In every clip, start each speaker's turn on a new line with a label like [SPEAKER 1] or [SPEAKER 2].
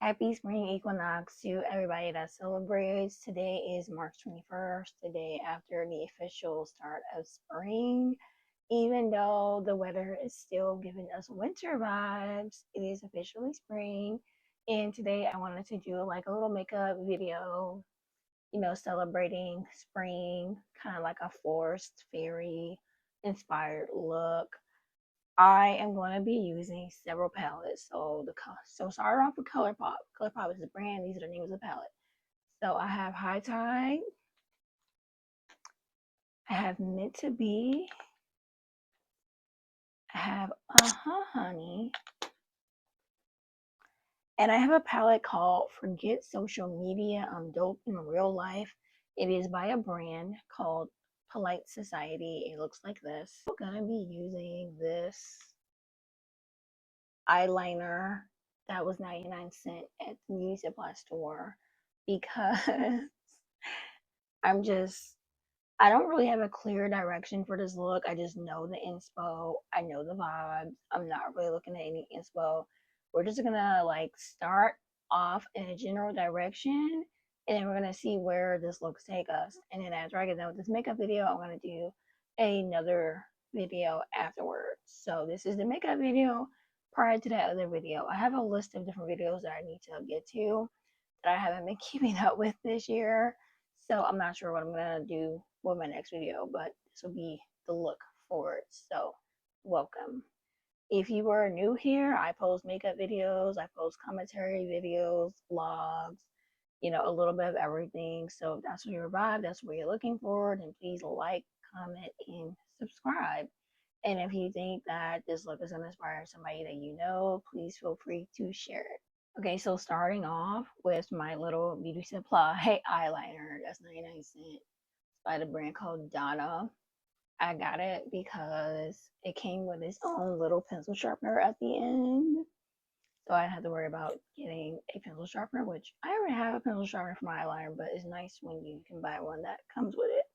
[SPEAKER 1] Happy spring equinox to everybody that celebrates. Today is March 21st, the day after the official start of spring. Even though the weather is still giving us winter vibes, it is officially spring. And today I wanted to do like a little makeup video, celebrating spring, kind of like a forest fairy inspired look. I am going to be using several palettes. So start off with ColourPop. ColourPop is the brand. These are the names of the palette. So I have High Tide. I have Meant to Be. I have Honey. And I have a palette called Forget Social Media. I'm Dope in Real Life. It is by a brand called Polite Society. It looks like this. I'm going to be using this eyeliner that was 99 cents at the beauty supply store because I don't really have a clear direction for this look. I just know the inspo. I know the vibes. I'm not really looking at any inspo. We're just gonna like start off in a general direction and then we're gonna see where this looks take us. And then after I get done with this makeup video, I'm gonna do another video afterwards. So this is the makeup video prior to that other video. I have a list of different videos that I need to get to that I haven't been keeping up with this year. So I'm not sure what I'm gonna do with my next video, but this will be the look for it. So welcome. If you are new here, I post makeup videos, I post commentary videos, vlogs, a little bit of everything. So if that's what your vibe, that's what you're looking for, then please like, comment, and subscribe. And if you think that this look is going to inspire somebody that you know, please feel free to share it. Okay, so starting off with my little beauty supply eyeliner. That's 99 cents by the brand called Donna. I got it because it came with its own little pencil sharpener at the end. So I didn't have to worry about getting a pencil sharpener, which I already have a pencil sharpener for my eyeliner, but it's nice when you can buy one that comes with it.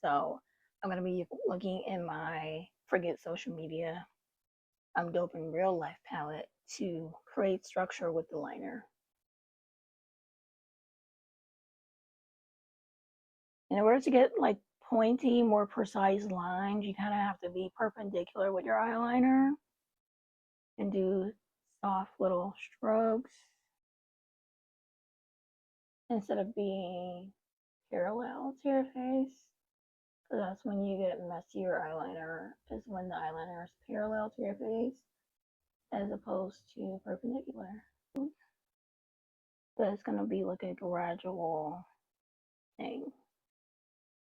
[SPEAKER 1] So I'm going to be looking in my Forget Social Media I'm Dope in Real Life palette to create structure with the liner. In order to get like pointy, more precise lines, you kind of have to be perpendicular with your eyeliner and do soft little strokes instead of being parallel to your face. So that's when you get messier eyeliner, is when the eyeliner is parallel to your face as opposed to perpendicular. But it's going to be like a gradual thing.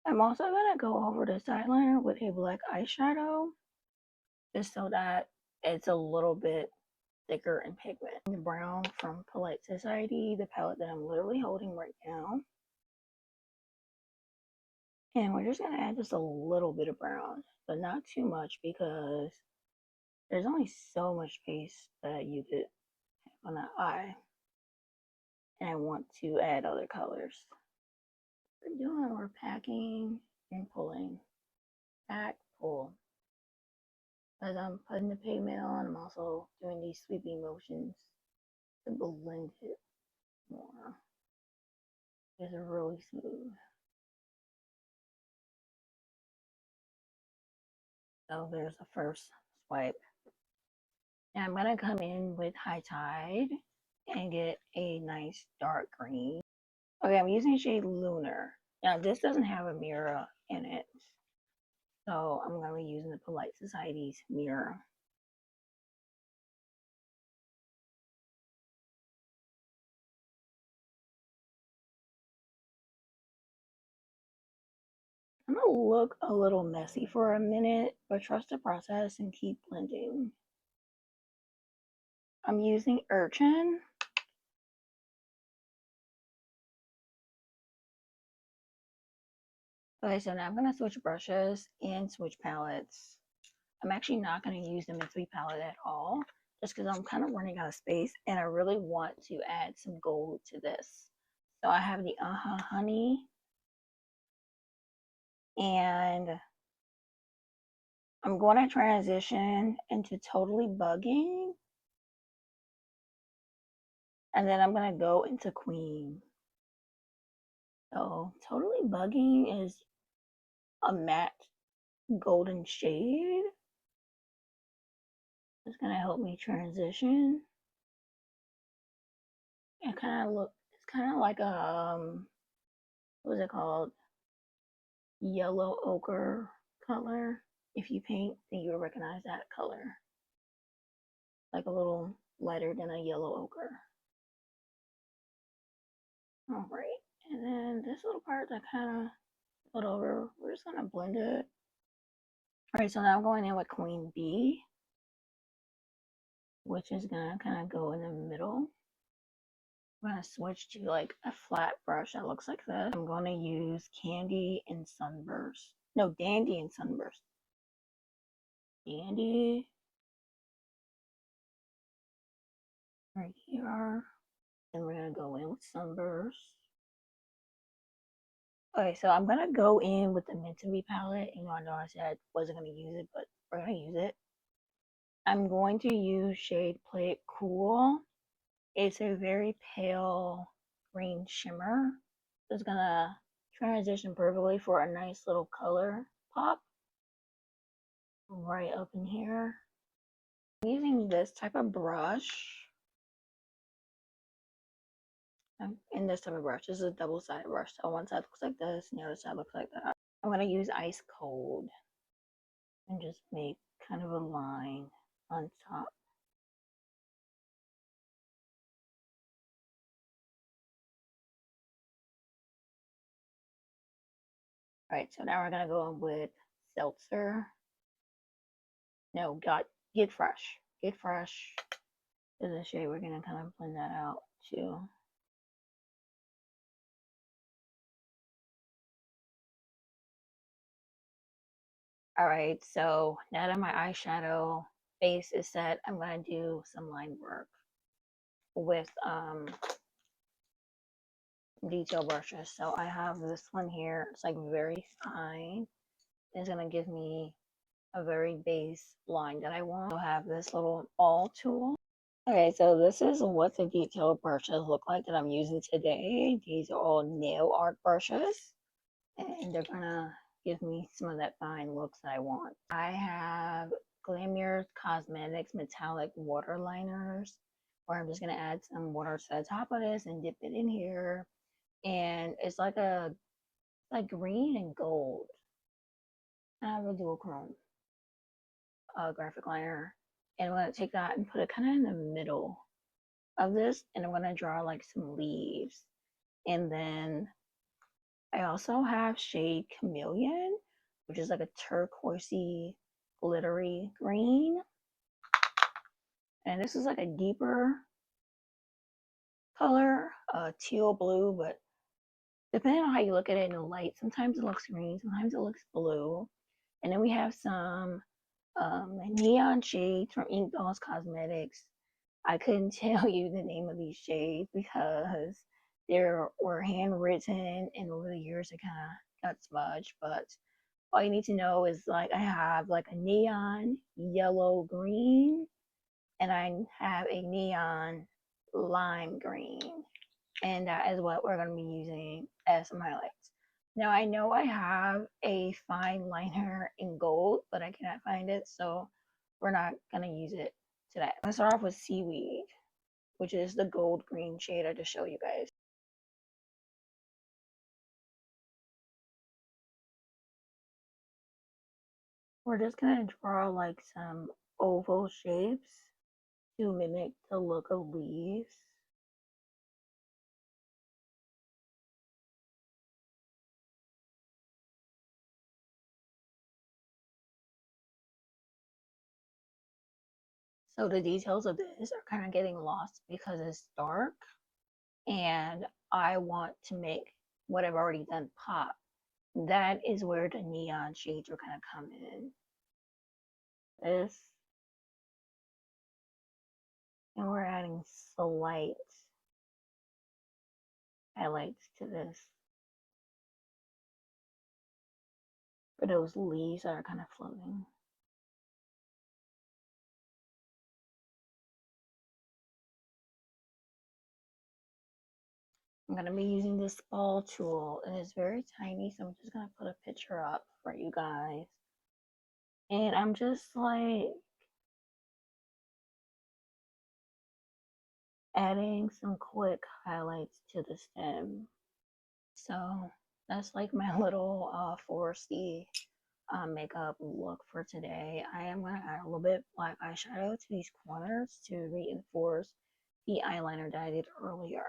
[SPEAKER 1] I'm also going to go over this eyeliner with a black eyeshadow just so that it's a little bit thicker in pigment. The brown from Polite Society, the palette that I'm literally holding right now. And we're just going to add just a little bit of brown, but not too much because there's only so much space that you could have on that eye. And I want to add other colors. We're packing and pulling. Pack, pull. As I'm putting the pigment on, I'm also doing these sweeping motions to blend it more. It's really smooth. So there's the first swipe. And I'm gonna come in with High Tide and get a nice dark green. Okay, I'm using shade Lunar. Now this doesn't have a mirror in it, so I'm gonna be using the Polite Society's mirror. I'm gonna look a little messy for a minute, but trust the process and keep blending. I'm using Urchin. Okay, so now I'm going to switch brushes and switch palettes. I'm actually not going to use the Mystery palette at all, just because I'm kind of running out of space, and I really want to add some gold to this. So I have the Honey, and I'm going to transition into Totally Bugging. And then I'm gonna go into Queen. So Totally Bugging is a matte golden shade. It's gonna help me transition. It kind of it's kind of like a, what is it called? Yellow ochre color. If you paint, then you'll recognize that color. Like a little lighter than a yellow ochre. All right, and then this little part that kind of put over, we're just gonna blend it. All right, so now I'm going in with Queen B, which is gonna kind of go in the middle. I'm gonna switch to like a flat brush that looks like this. I'm gonna use Candy and Sunburst. No, Dandy and Sunburst. Dandy. Right here. And we're gonna go in with Sunburst. Okay, so I'm gonna go in with the Meant to Be palette. I know I said I wasn't gonna use it, but we're gonna use it. I'm going to use shade Play It Cool. It's a very pale green shimmer. It's gonna transition perfectly for a nice little color pop right up in here. I'm using this type of brush. In this type of brush. This is a double-sided brush. So one side looks like this, and the other side looks like that. I'm gonna use Ice Cold and just make kind of a line on top. Alright, so now we're gonna go in with Seltzer. No, Get Fresh. Get Fresh is a shade. We're gonna kind of blend that out too. Alright, so now that my eyeshadow base is set, I'm gonna do some line work with detail brushes. So I have this one here. It's like very fine. It's gonna give me a very base line that I want. I have this little all tool. Okay, so this is what the detail brushes look like that I'm using today. These are all nail art brushes, and they're gonna give me some of that fine looks that I want. I have Glamour Cosmetics metallic water liners, where I'm just gonna add some water to the top of this and dip it in here, and it's like green and gold. I have a dual chrome graphic liner, and I'm gonna take that and put it kind of in the middle of this, and I'm gonna draw like some leaves. And then I also have shade Chameleon, which is like a turquoisey glittery green, and this is like a deeper color, teal blue, but depending on how you look at it in the light, sometimes it looks green, sometimes it looks blue. And then we have some neon shades from Ink Dolls Cosmetics. I couldn't tell you the name of these shades because they were handwritten, and over the years it kind of got smudged. But all you need to know is like I have like a neon yellow green, and I have a neon lime green, and that is what we're going to be using as some highlights. Now I know I have a fine liner in gold, but I cannot find it, so we're not going to use it today. I'm going to start off with Seaweed, which is the gold green shade I just showed you guys. We're just going to draw like some oval shapes to mimic the look of leaves. So the details of this are kind of getting lost because it's dark, and I want to make what I've already done pop. That is where the neon shades are kind of come in. This, and we're adding slight highlights to this for those leaves that are kind of floating. I'm going to be using this ball tool, and it's very tiny, so I'm just going to put a picture up for you guys. And I'm just like adding some quick highlights to the stem. So that's like my little foresty makeup look for today. I am going to add a little bit black eyeshadow to these corners to reinforce the eyeliner that I did earlier.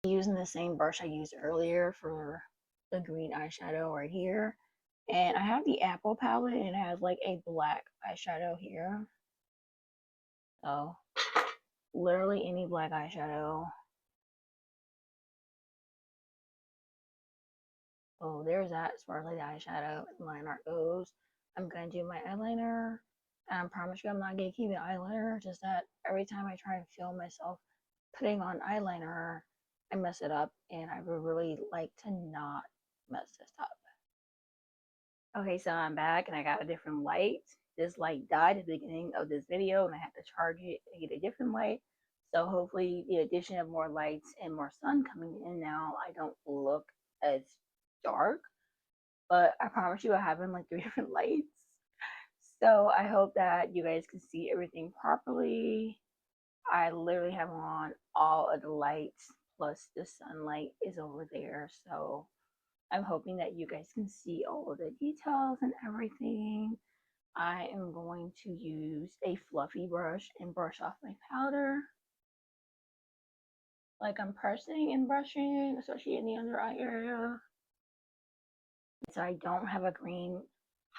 [SPEAKER 1] Using the same brush I used earlier for the green eyeshadow right here. And I have the Apple palette and it has like a black eyeshadow here. So literally any black eyeshadow. Oh, there's that as far as like the eyeshadow and line art goes. I'm gonna do my eyeliner. And I promise you I'm not gonna keep the eyeliner, just that every time I try and film myself putting on eyeliner, I mess it up and I would really like to not mess this up. Okay, so I'm back and I got a different light. This light died at the beginning of this video and I had to charge it to get a different light. So hopefully the addition of more lights and more sun coming in now, I don't look as dark. But I promise you I have in like 3 different lights. So I hope that you guys can see everything properly. I literally have on all of the lights plus the sunlight is over there. So I'm hoping that you guys can see all of the details and everything. I am going to use a fluffy brush and brush off my powder. Like I'm pressing and brushing, especially in the under eye area. So I don't have a green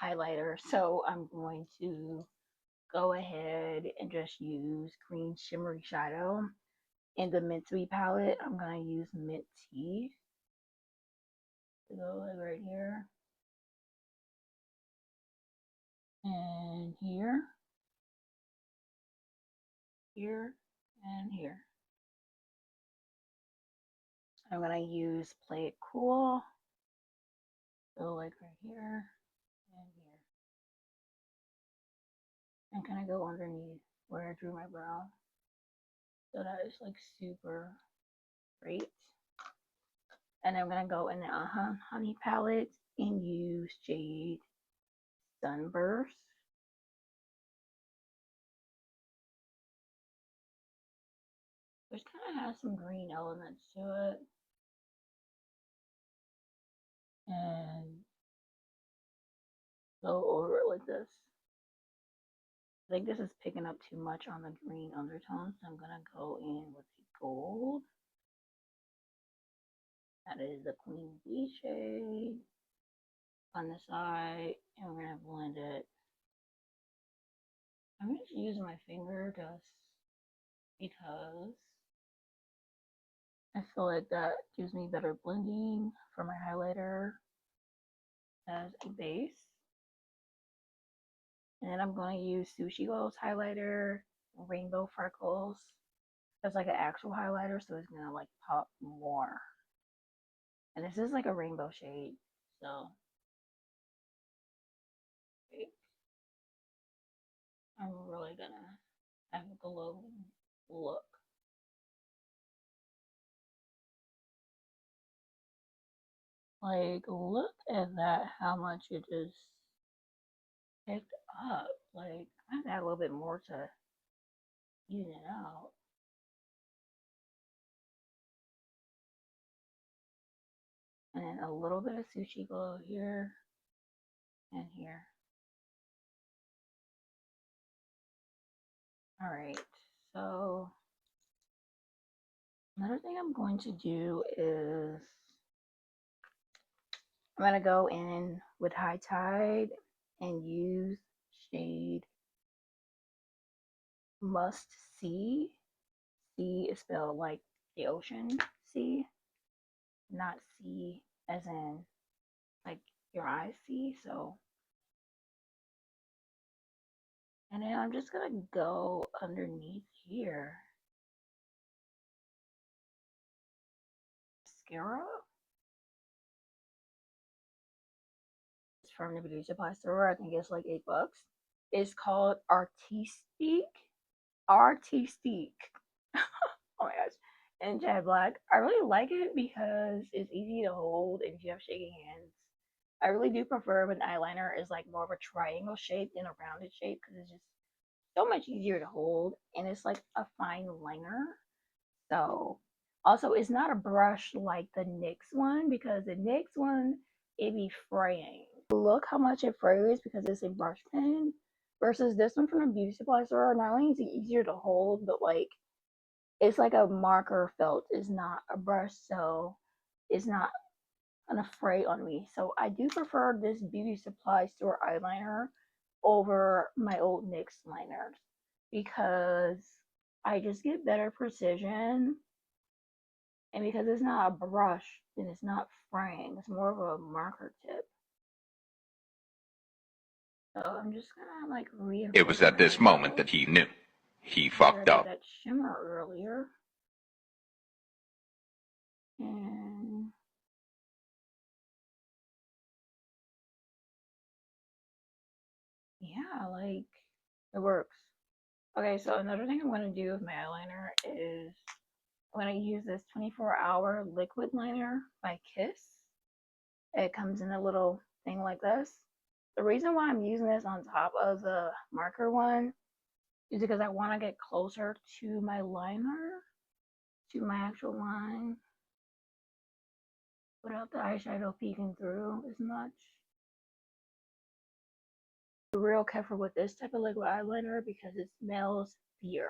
[SPEAKER 1] highlighter, so I'm going to go ahead and just use green shimmery shadow. In the Mint Tea palette, I'm going to use Mint Tea. So go like right here. And here. Here. And here. I'm going to use Play It Cool. So like right here and here. And kind of go underneath where I drew my brow. So that is like super great. And I'm going to go in the Honey palette and use Jade Sunburst. Which kind of has some green elements to it. And go over it like this. I think this is picking up too much on the green undertones, so I'm going to go in with the gold. That is the Queen Bee shade on the side, and we're going to blend it. I'm just using my finger just because I feel like that gives me better blending for my highlighter as a base. And then I'm going to use Sushi Gold's highlighter, Rainbow Freckles. That's like an actual highlighter, so it's going to like pop more. And this is like a rainbow shade, so I'm really going to have a glowing look. Like, look at that, how much it just picked up. Like, I have to add a little bit more to even it out. And then a little bit of Sushi Glow here and here. Alright, so another thing I'm going to do is I'm going to go in with High Tide and use shade Must See. See is spelled like the ocean sea, not see as in like your eyes see. So, and then I'm just gonna go underneath here. Mascara. It's from the beauty supply store. I think it's like $8. It's called Artistique. Artistique. Oh my gosh. in jet black. I really like it because it's easy to hold and if you have shaky hands. I really do prefer when eyeliner is like more of a triangle shape than a rounded shape because it's just so much easier to hold and it's like a fine liner. So also it's not a brush like the NYX one because the NYX one it be fraying. Look how much it frays because it's a brush pen versus this one from a beauty supply store. Not only is it easier to hold, but like it's like a marker felt. It's not a brush, so it's not gonna fray on me. So I do prefer this beauty supply store eyeliner over my old NYX liners because I just get better precision and because it's not a brush then it's not fraying. It's more of a marker tip. So I'm just gonna like reinforce.
[SPEAKER 2] It was at this moment that he knew. He fucked up.
[SPEAKER 1] That shimmer earlier. And yeah, like it works. Okay, so another thing I'm gonna do with my eyeliner is I'm gonna use this 24-hour liquid liner by Kiss. It comes in a little thing like this. The reason why I'm using this on top of the marker one is because I want to get closer to my liner, to my actual line, without the eyeshadow peeking through as much. Be real careful with this type of liquid eyeliner because it smells beer.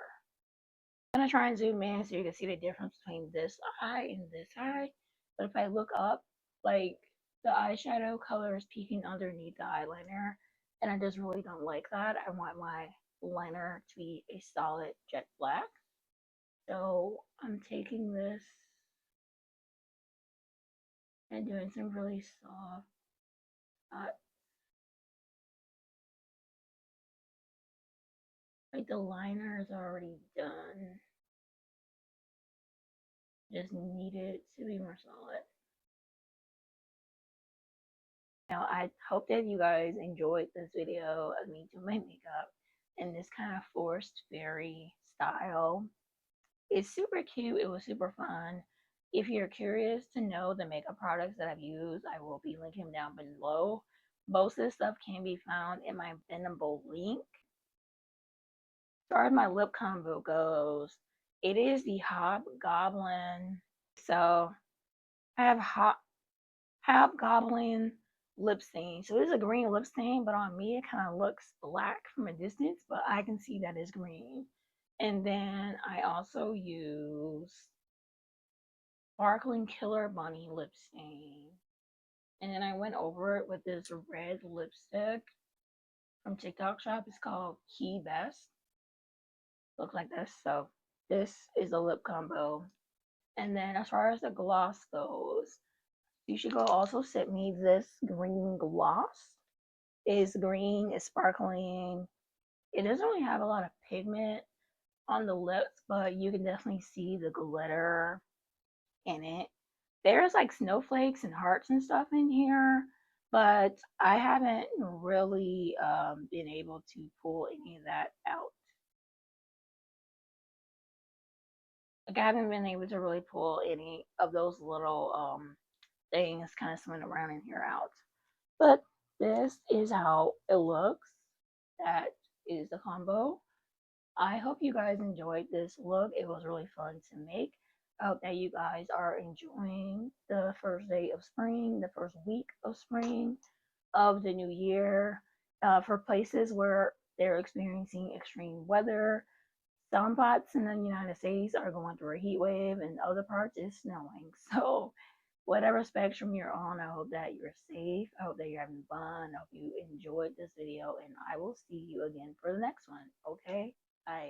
[SPEAKER 1] I'm gonna try and zoom in so you can see the difference between this eye and this eye. But if I look up, like the eyeshadow color is peeking underneath the eyeliner, and I just really don't like that. I want my liner to be a solid jet black. So I'm taking this and doing some really soft like the liner is already done. Just need it to be more solid. Now, I hope that you guys enjoyed this video of me doing my makeup in this kind of forced fairy style. It's super cute. It was super fun. If you're curious to know the makeup products that I've used, I will be linking them down below. Most of this stuff can be found in my Venable link. As far as my lip combo goes, it is the Hobgoblin. So I have Hobgoblin lip stain. So it is a green lip stain, but on me it kind of looks black from a distance, but I can see that it's green. And then I also use Sparkling Killer Bunny lip stain. And then I went over it with this red lipstick from TikTok shop. It's called Key Best. Looks like this. So this is a lip combo. And then as far as the gloss goes, Yushiko also sent me this green gloss. It's green, it's sparkling. It doesn't really have a lot of pigment on the lips, but you can definitely see the glitter in it. There's like snowflakes and hearts and stuff in here, but I haven't really been able to pull any of that out. Like I haven't been able to really pull any of those little things kind of swimming around in here out. But this is how it looks. That is the combo. I hope you guys enjoyed this look. It was really fun to make. I hope that you guys are enjoying the first day of spring, the first week of spring of the new year. For places where they're experiencing extreme weather, some parts in the United States are going through a heat wave and other parts is snowing. So whatever spectrum you're on, I hope that you're safe. I hope that you're having fun. I hope you enjoyed this video, and I will see you again for the next one. Okay? Bye.